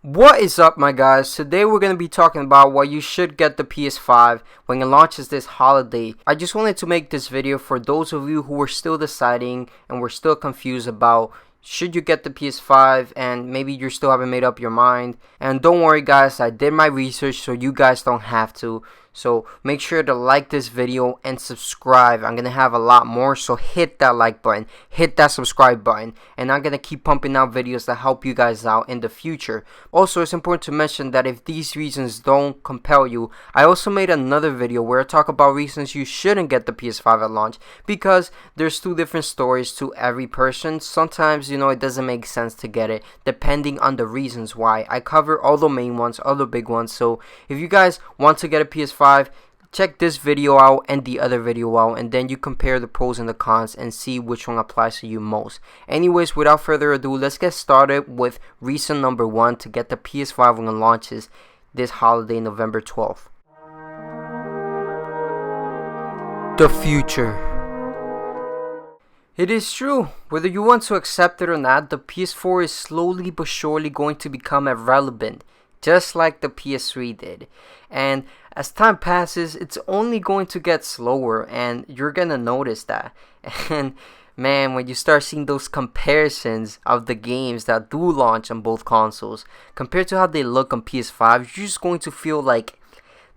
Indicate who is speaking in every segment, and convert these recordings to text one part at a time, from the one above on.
Speaker 1: What is up, my guys? Today we're going to be talking about why you should get the PS5 when it launches this holiday. I just wanted to make this video for those of you who are still deciding and were still confused about should you get the PS5 and maybe you still haven't made up your mind. And don't worry guys, I did my research so you guys don't have to. So make sure to like this video and subscribe. I'm going to have a lot more, so hit that like button, hit that subscribe button, and I'm going to keep pumping out videos that help you guys out in the future. Also, it's important to mention that if these reasons don't compel you, I also made another video where I talk about reasons you shouldn't get the PS5 at launch, because there's two different stories to every person. Sometimes, it doesn't make sense to get it depending on the reasons why. I cover all the main ones, all the big ones. So if you guys want to get a PS5, check this video out and the other video out, and then you compare the pros and the cons and see which one applies to you most. Anyways, without further ado, let's get started with reason number one to get the PS5 when it launches this holiday, November 12th. The future. It is true, whether you want to accept it or not, the PS4 is slowly but surely going to become irrelevant, just like the PS3 did. And as time passes, it's only going to get slower, and you're gonna notice that. And man, when you start seeing those comparisons of the games that do launch on both consoles compared to how they look on PS5, you're just going to feel like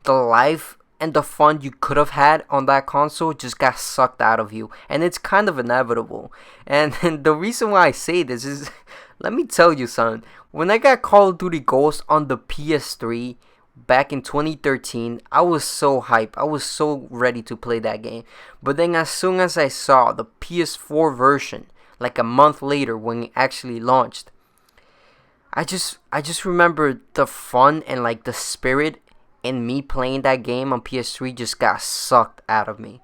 Speaker 1: the life and the fun you could have had on that console just got sucked out of you, and it's kind of inevitable. And the reason why I say this is, let me tell you something. When I got Call of Duty Ghosts on the PS3 back in 2013, I was so hyped. I was so ready to play that game. But then as soon as I saw the PS4 version, like a month later when it actually launched, I just remember the fun and like the spirit in me playing that game on PS3 just got sucked out of me.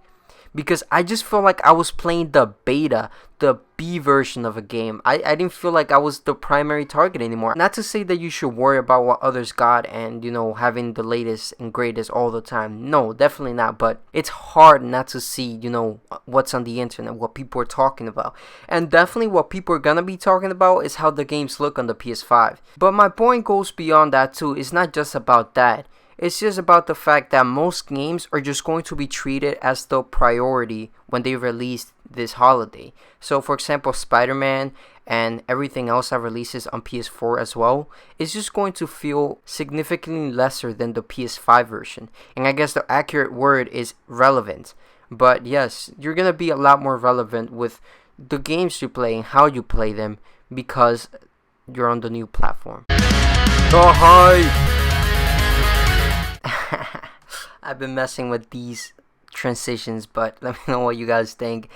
Speaker 1: Because I just felt like I was playing the beta, the B version of a game. I didn't feel like I was the primary target anymore. Not to say that you should worry about what others got and, having the latest and greatest all the time. No, definitely not. But it's hard not to see, what's on the internet, what people are talking about. And definitely what people are gonna be talking about is how the games look on the PS5. But my point goes beyond that too. It's not just about that. It's just about the fact that most games are just going to be treated as the priority when they release this holiday. So for example, Spider-Man and everything else that releases on PS4 as well is just going to feel significantly lesser than the PS5 version. And I guess the accurate word is relevant. But yes, you're going to be a lot more relevant with the games you play and how you play them because you're on the new platform. The hype! I've been messing with these transitions, but let me know what you guys think.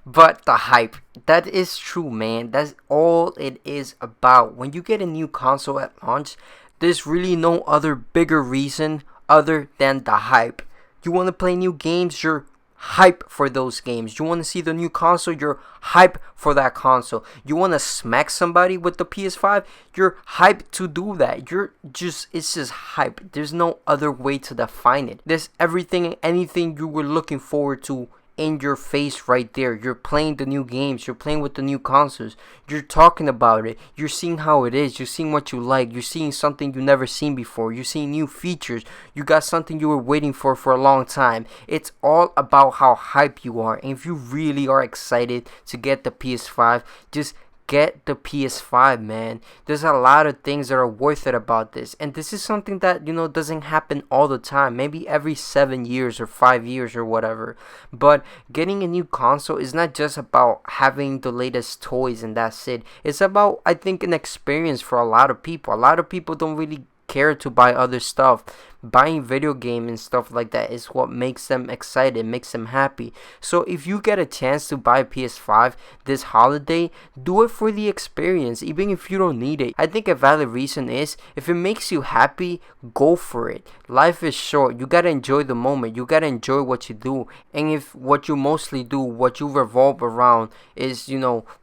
Speaker 1: But the hype, that is true, man. That's all it is about. When you get a new console at launch, there's really no other bigger reason other than the hype. You want to play new games, you're hype for those games. You want to see the new console, you're hype for that console. You want to smack somebody with the PS5, you're hype to do that. It's just hype. There's no other way to define it. There's everything and anything you were looking forward to in your face right there. You're playing the new games, you're playing with the new consoles, you're talking about it, you're seeing how it is, you're seeing what you like, you're seeing something you've never seen before, you're seeing new features, you got something you were waiting for a long time. It's all about how hype you are. And if you really are excited to get the PS5, just get the PS5, man. There's a lot of things that are worth it about this, and this is something that doesn't happen all the time, maybe every 7 years or 5 years or whatever. But getting a new console is not just about having the latest toys and that's it. It's about, I think, an experience for a lot of people. A lot of people don't really care to buy other stuff. Buying video game and stuff like that is what makes them excited, makes them happy. So if you get a chance to buy a PS5 this holiday, do it for the experience, even if you don't need it. I think a valid reason is, if it makes you happy, go for it. Life is short. You gotta enjoy the moment. You gotta enjoy what you do. And if what you mostly do, what you revolve around is,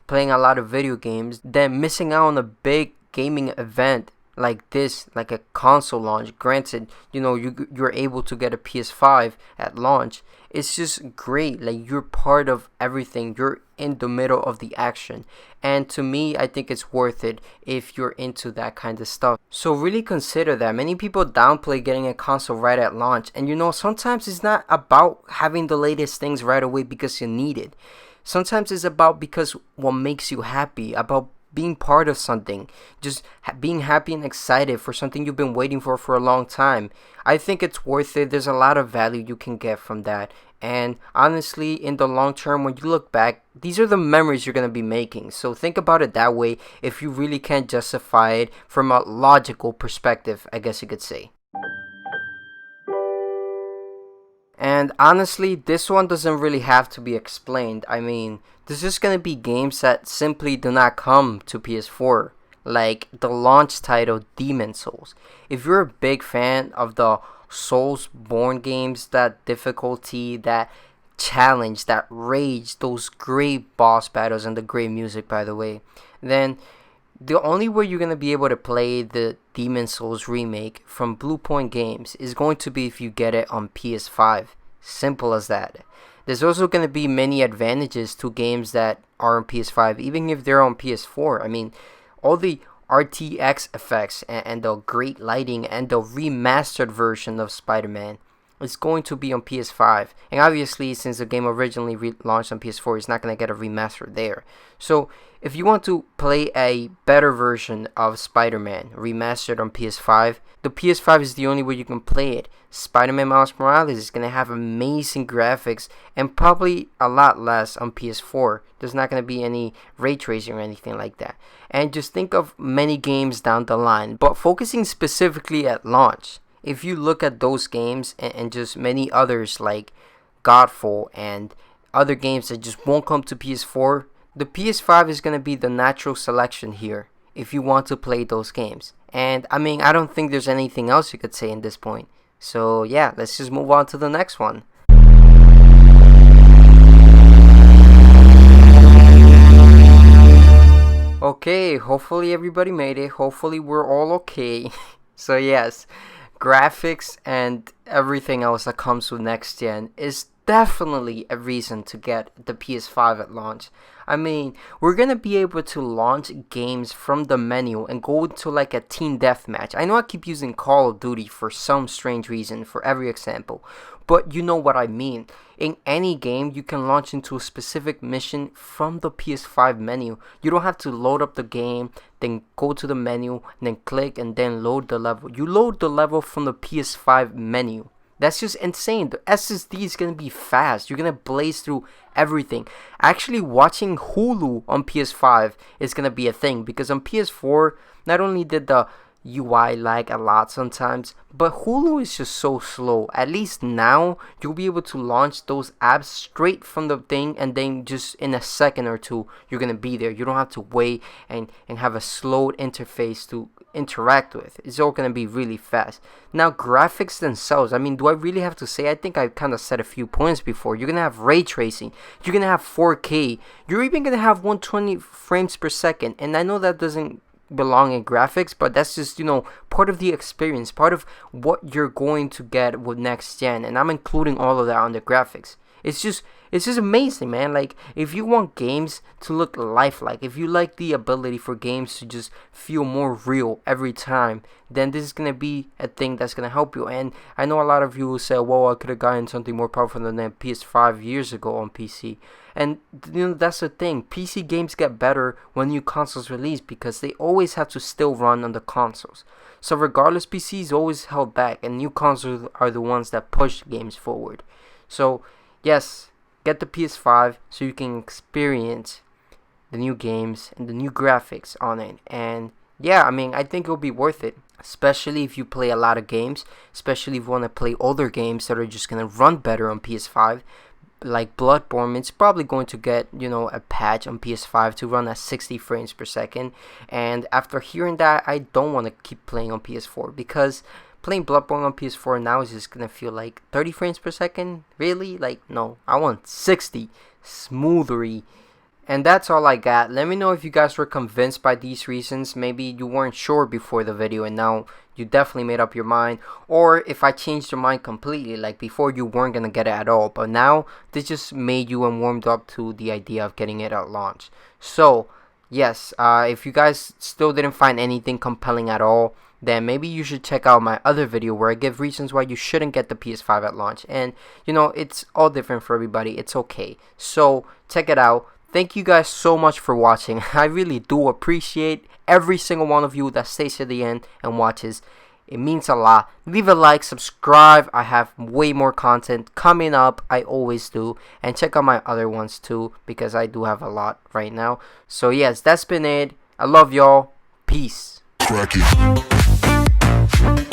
Speaker 1: playing a lot of video games, then missing out on a big gaming event like this, like a console launch. Granted, you're able to get a PS5 at launch. It's just great. Like, you're part of everything. You're in the middle of the action. And to me, I think it's worth it if you're into that kind of stuff. So really consider that. Many people downplay getting a console right at launch. And sometimes it's not about having the latest things right away because you need it. Sometimes it's about because what makes you happy, about being part of something, just being happy and excited for something you've been waiting for a long time. I think it's worth it. There's a lot of value you can get from that. And honestly, in the long term, when you look back, these are the memories you're going to be making. So think about it that way if you really can't justify it from a logical perspective, I guess you could say. And honestly, this one doesn't really have to be explained. I mean, there's just gonna be games that simply do not come to PS4, like the launch title Demon Souls. If you're a big fan of the Souls-born games, that difficulty, that challenge, that rage, those great boss battles, and the great music, by the way, then the only way you're going to be able to play the Demon Souls remake from Bluepoint Games is going to be if you get it on PS5. Simple as that. There's also going to be many advantages to games that are on PS5, even if they're on PS4. I mean, all the RTX effects and the great lighting and the remastered version of Spider-Man is going to be on PS5. And obviously, since the game originally launched on PS4, it's not going to get a remaster there. So if you want to play a better version of Spider-Man remastered on PS5, the PS5 is the only way you can play it. Spider-Man Miles Morales is going to have amazing graphics and probably a lot less on PS4. There's not going to be any ray tracing or anything like that. And just think of many games down the line, but focusing specifically at launch. If you look at those games and just many others like Godfall and other games that just won't come to PS4, the PS5 is going to be the natural selection here if you want to play those games. And I mean, I don't think there's anything else you could say in this point. So yeah, let's just move on to the next one. Okay, hopefully everybody made it. Hopefully we're all okay. So yes, graphics and everything else that comes with next gen is definitely a reason to get the PS5 at launch. I mean, we're gonna be able to launch games from the menu and go into like a team deathmatch. I know I keep using Call of Duty for some strange reason for every example, but you know what I mean. In any game, you can launch into a specific mission from the PS5 menu. You don't have to load up the game, then go to the menu, and then click and then load the level. You load the level from the PS5 menu. That's just insane. The SSD is going to be fast. You're going to blaze through everything. Actually, watching Hulu on PS5 is going to be a thing because on PS4, not only did the UI lag a lot sometimes, but Hulu is just so slow. At least now, you'll be able to launch those apps straight from the thing and then just in a second or two, you're going to be there. You don't have to wait and have a slowed interface to interact with. It's all going to be really fast. Now, graphics themselves, I mean, do I really have to say? I think I kind of said a few points before. You're going to have ray tracing. You're going to have 4K. You're even going to have 120 frames per second. And I know that doesn't belong in graphics, but that's just, part of the experience, part of what you're going to get with next gen. And I'm including all of that on the graphics. It's just amazing, man. Like, if you want games to look lifelike, if you like the ability for games to just feel more real every time, then this is going to be a thing that's going to help you. And I know a lot of you will say, well, I could have gotten something more powerful than that PS5 years ago on PC. And, that's the thing. PC games get better when new consoles release because they always have to still run on the consoles. So regardless, PC is always held back, and new consoles are the ones that push games forward. So yes, get the PS5 so you can experience the new games and the new graphics on it. And yeah, I mean, I think it'll be worth it, especially if you play a lot of games, especially if you want to play older games that are just going to run better on PS5. Like Bloodborne, it's probably going to get, a patch on PS5 to run at 60 frames per second. And after hearing that, I don't want to keep playing on PS4 because playing Bloodborne on PS4 now is just gonna feel like 30 frames per second. Really? Like, no, I want 60 smoothery And that's all I got. Let me know if you guys were convinced by these reasons. Maybe you weren't sure before the video and now you definitely made up your mind. Or if I changed your mind completely, like before you weren't going to get it at all. But now this just made you and warmed up to the idea of getting it at launch. So yes, if you guys still didn't find anything compelling at all, then maybe you should check out my other video where I give reasons why you shouldn't get the PS5 at launch. And you know, it's all different for everybody. It's okay. So check it out. Thank you guys so much for watching. I really do appreciate every single one of you that stays to the end and watches. It means a lot. Leave a like, subscribe. I have way more content coming up. I always do. And check out my other ones too, because I do have a lot right now. So yes, that's been it. I love y'all. Peace. Crack it.